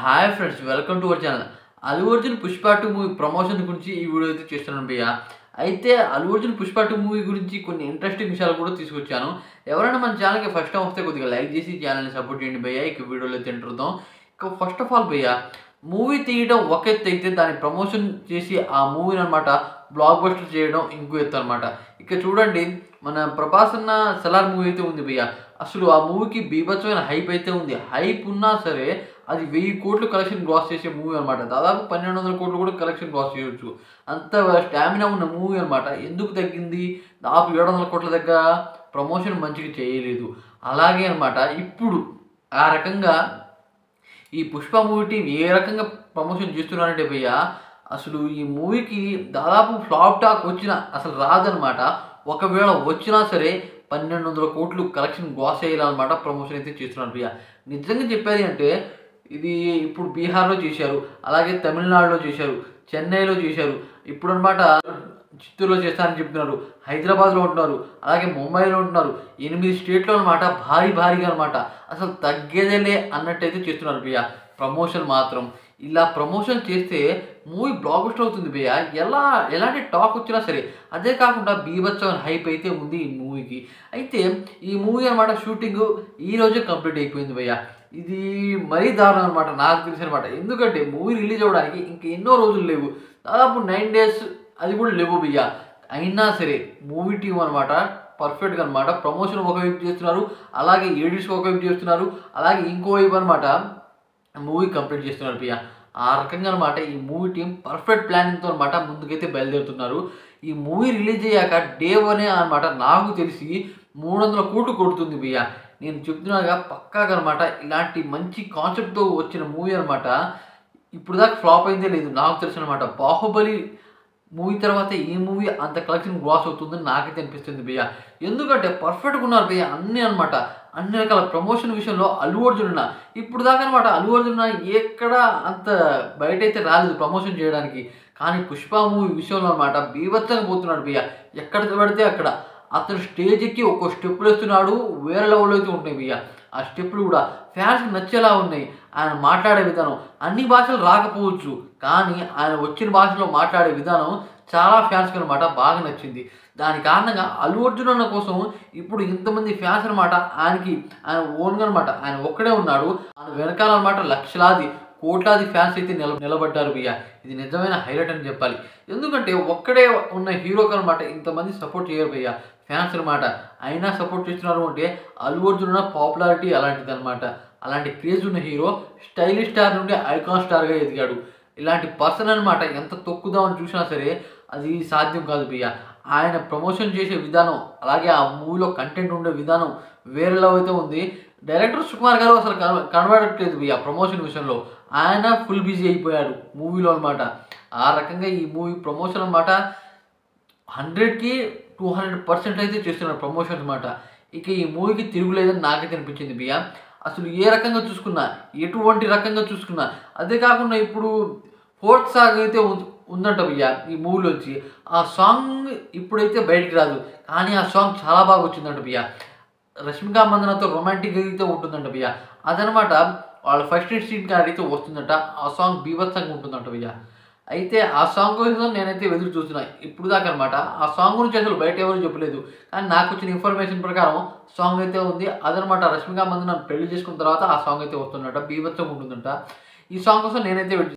Hi friends, welcome to our channel. Allu Arjun 'Pushpa 2' movie promotion గురించి ఈ video అయితే చేస్తున్నాను భయ్య. అయితే అల్లు అర్జున్ 'పుష్ప 2' మూవీ గురించి కొన్ని ఇంట్రెస్టింగ్ విషయాలు కూడా తీసుకొచ్చాను. ఎవరైనా మన ఛానల్‌కి ఫస్ట్ టైం వస్తే కొద్దిగా లైక్ చేసి ఛానల్‌ని సపోర్ట్ చేయండి భయ్య. ఇక వీడియోలో అయితే ఎంటర్. ఇక ఫస్ట్ ఆఫ్ ఆల్ భయ్య, మూవీ తీయడం ఒక ఎత్తు అయితే దాన్ని ప్రమోషన్ చేసి ఆ మూవీని అనమాట బ్లాక్ బస్టర్ చేయడం ఇంకో ఎత్తు అనమాట. ఇక చూడండి, మన ప్రభాస్ అన్న 'సలార్' మూవీ అయితే ఉంది భయ్య. అసలు ఆ మూవీకి బీభత్సమైన హైప్ అయితే ఉంది. హైప్ ఉన్నా సరే అది 1000 కోట్లు కలెక్షన్ గ్రాస్ చేసే మూవీ అనమాట. దాదాపు 1200 కోట్లు కూడా కలెక్షన్ గ్రాస్ చేయొచ్చు. అంత స్టామినా ఉన్న మూవీ అనమాట. ఎందుకు తగ్గింది? దాదాపు 700 కోట్ల దగ్గర ప్రమోషన్ మంచిగా చేయలేదు. అలాగే అనమాట ఇప్పుడు ఆ రకంగా ఈ 'పుష్ప' మూవీ టీం ఏ రకంగా ప్రమోషన్ చేస్తున్నారంటే భయ్య, అసలు ఈ మూవీకి దాదాపు ఫ్లాప్ టాక్ వచ్చినా అసలు రాదనమాట. ఒకవేళ వచ్చినా సరే 1200 కోట్లు కలెక్షన్ గ్రాస్ చేయాలన్నమాట ప్రమోషన్ అయితే చేస్తున్నారు భయ్య. నిజంగా చెప్పేది అంటే ఇది ఇప్పుడు బీహార్‌లో చేశారు, అలాగే తమిళనాడులో చేశారు, చెన్నైలో చేశారు. ఇప్పుడనమాట చిత్తూరులో చేస్తారని చెప్తున్నారు, హైదరాబాద్‌లో ఉంటున్నారు, అలాగే ముంబైలో ఉంటున్నారు. 8 స్టేట్‌లో అనమాట భారీగా అనమాట. అసలు తగ్గేదేలే అన్నట్టయితే చేస్తున్నారు భయ్య ప్రమోషన్ మాత్రం. ఇలా ప్రమోషన్ చేస్తే మూవీ బ్లాక్ బస్టర్ అవుతుంది భయ్య. ఎలాంటి టాక్ వచ్చినా సరే. అదే కాకుండా బీభత్సమైన హైప్ అయితే ఉంది ఈ మూవీకి. అయితే ఈ మూవీ అనమాట షూటింగ్ ఈరోజే కంప్లీట్ అయిపోయింది భయ్య. ఇది మరీ దారుణం అనమాట నాకు తెలిసి అనమాట. ఎందుకంటే మూవీ రిలీజ్ అవ్వడానికి ఇంక ఎన్నో రోజులు లేవు. దాదాపు 9 డేస్ అది కూడా లేవు భయ్య. అయినా సరే మూవీ టీం అనమాట పర్ఫెక్ట్‌గా అనమాట ప్రమోషన్ ఒకవైపు చేస్తున్నారు, అలాగే ఎడిట్స్ ఒకవైపు చేస్తున్నారు, అలాగే ఇంకోవైపు అనమాట మూవీ కంప్లీట్ చేస్తున్నారు భయ్య. ఆ రకంగా అనమాట ఈ మూవీ టీం పర్ఫెక్ట్ ప్లానింగ్‌తో అనమాట ముందుకైతే బయలుదేరుతున్నారు. ఈ మూవీ రిలీజ్ అయ్యాక డే 1 అనమాట నాకు తెలిసి 300 కోట్లు కొడుతుంది భయ్య. నేను చెప్తున్నాగా పక్కాగా అనమాట ఇలాంటి మంచి కాన్సెప్ట్‌తో వచ్చిన మూవీ అనమాట ఇప్పుడు దాకా ఫ్లాప్ అయిందే లేదు నాకు తెలుసనమాట. 'బాహుబలి' మూవీ తర్వాత ఈ మూవీ అంత కలెక్షన్ గ్రాస్ అవుతుందని నాకైతే అనిపిస్తుంది భయ్య. ఎందుకంటే పర్ఫెక్ట్‌గా ఉన్నారు భయ్య అన్నీ అనమాట. అన్ని రకాల ప్రమోషన్ విషయంలో అల్లు అర్జున్ అన్న ఇప్పుడు దాకా అనమాట అల్లు అర్జున్ అన్న ఎక్కడ అంత బయటైతే రాలేదు ప్రమోషన్ చేయడానికి. కానీ 'పుష్ప' మూవీ విషయంలో అనమాట బీభత్సంగా పోతున్నాడు భయ్య. ఎక్కడ పడితే అక్కడ అతను స్టేజ్ ఎక్కి ఒక్కో స్టెప్పులు వేస్తున్నాడు, వేరే లెవెల్‌లో అయితే ఉంటాయి భయ్య. ఆ స్టెప్పులు కూడా ఫ్యాన్స్‌కి నచ్చేలా ఉన్నాయి. ఆయన మాట్లాడే విధానం అన్ని భాషలు రాకపోవచ్చు, కానీ ఆయన వచ్చిన భాషలో మాట్లాడే విధానం చాలా ఫ్యాన్స్‌కి అనమాట బాగా నచ్చింది. దాని కారణంగా అల్లు అర్జున్ అన్న కోసం ఇప్పుడు ఇంతమంది ఫ్యాన్స్ అనమాట ఆయన ఓన్‌గా అనమాట ఆయన ఒక్కడే ఉన్నాడు. ఆయన వెనకాల అనమాట లక్షలాది, కోట్లాది ఫ్యాన్స్ అయితే నిలబడ్డారు భయ్య. ఇది నిజమైన హైలైట్ అని చెప్పాలి. ఎందుకంటే ఒక్కడే ఉన్న హీరోకి అనమాట ఇంతమంది సపోర్ట్ చేయరు భయ్య ఫ్యాన్స్ అనమాట. అయినా సపోర్ట్ చేస్తున్నారు అంటే అల్లు అర్జున్ అన్న పాపులారిటీ అలాంటిదనమాట. అలాంటి క్రేజ్ ఉన్న హీరో స్టైలిష్ స్టార్ నుండి ఐకాన్ స్టార్‌గా ఎదిగాడు. ఇలాంటి పర్సన్ అనమాట ఎంత తొక్కుదామని చూసినా సరే అది సాధ్యం కాదు భయ్య. ఆయన ప్రమోషన్ చేసే విధానం, అలాగే ఆ మూవీలో కంటెంట్ ఉండే విధానం వేరే లెవెల్ అయితే ఉంది. డైరెక్టర్ సుకుమార్ గారు అసలు కనబడట్లేదు భయ్య ప్రమోషన్ విషయంలో. ఆయన ఫుల్ బిజీ అయిపోయాడు మూవీలో అనమాట. ఆ రకంగా ఈ మూవీ ప్రమోషన్ అనమాట 100కి 200% అయితే చేస్తున్నారు ప్రమోషన్ అనమాట. ఇక ఈ మూవీకి తిరుగులేదని నాకైతే అనిపించింది భయ్య. అసలు ఏ రకంగా చూసుకున్నా, ఎటువంటి రకంగా చూసుకున్నా, అదే కాకుండా ఇప్పుడు ఫోర్త్ సాంగ్ అయితే ఉందంట భయ్య ఈ మూవీలోంచి. ఆ సాంగ్ ఇప్పుడైతే బయటికి రాదు, కానీ ఆ సాంగ్ చాలా బాగా వచ్చిందంట భయ్య. రష్మిక మందనతో రొమాంటిక్ అయితే ఉంటుందంట భయ్య. అదనమాట వాళ్ళ ఫస్ట్ సీన్ కాడైతే వస్తుందంట. ఆ సాంగ్ బీభత్సంగా ఉంటుందంట భయ్య. అయితే ఆ సాంగ్ కోసం నేనైతే ఎదురు చూస్తున్నా ఇప్పుడు దాకా అనమాట. ఆ సాంగ్ గురించి అసలు బయట ఎవరు చెప్పలేదు, కానీ నాకు వచ్చిన ఇన్ఫర్మేషన్ ప్రకారం సాంగ్ అయితే ఉంది. అదనమాట రష్మిక మందన పెళ్లి చేసుకున్న తర్వాత ఆ సాంగ్ అయితే వస్తుందంట, బీభత్సంగా ఉంటుందంట. ఈ సాంగ్ కోసం నేనైతే